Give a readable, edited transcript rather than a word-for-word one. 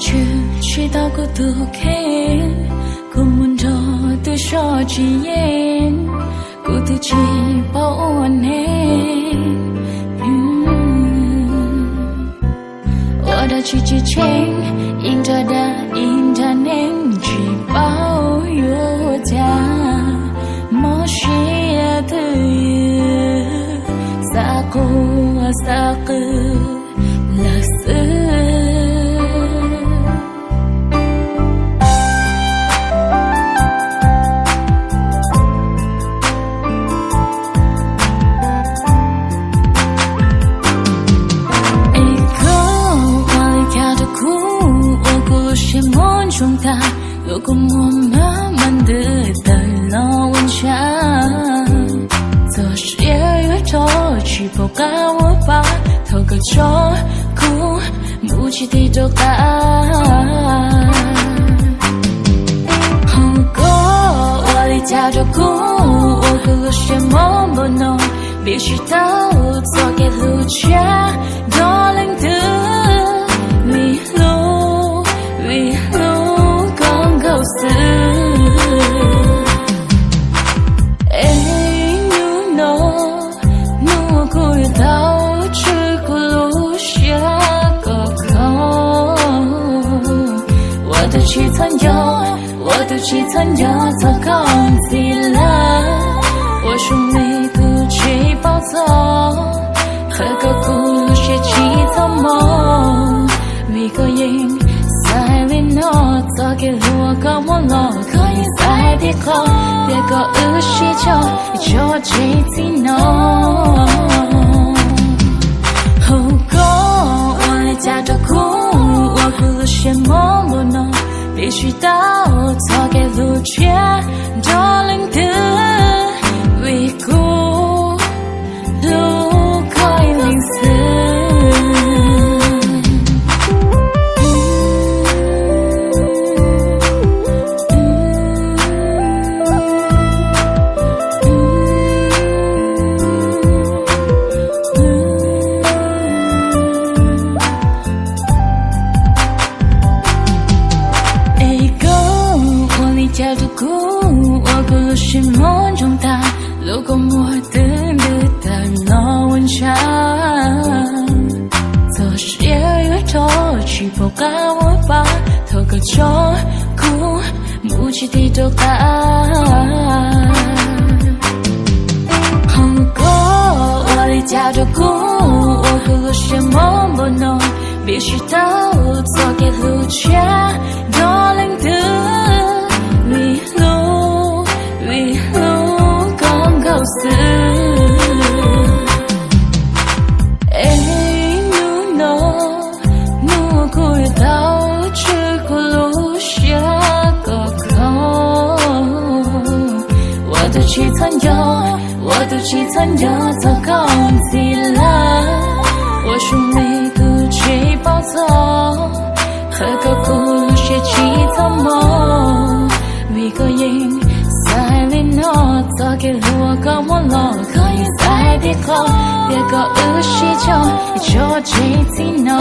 chưa chỉ tao có tự khen cô muốn cho tôi cho chị yên cô tự chỉ bao ổn hết ở đó chỉ tranh in ra đã in ra nên chỉ bao yêu ta mơ chia thứ xa cô xa cứ là xưa chúng ta lúc cùng muốn mơ mình đưa đời lo quên cha giờ sẽ yêu cho chỉ bao cao ở ba thở cả cho cô mu chỉ đi đâu cả không có ai cha cho cô cô sẽ mong bao nó biết chỉ tao do cái lưu cha đó linh thứ vì我都只曾要糟糕极了，我说没不去暴走，喝个苦血气造梦，每个人在里诺，早给我个我了，可以在地口，别个恶习就这几诺。后果我来家着苦，我哭了些么不能。必须到错给路却多灵的为故路可以临死家的苦，我哭了是梦中大，路过我的老温差，做事也越多，去不干我把头个就哭，不去地都干。红过我的家的苦，我哭了是梦不浓，必须到做给路却多灵的。为路刚够死，哎，努苦到只顾路下个口，我都去参加糟糕极了，我说没不去暴走，喝个苦血气造梦，每个人。在里诺，早给我个我了，可以在地口，别个恶习就这几诺。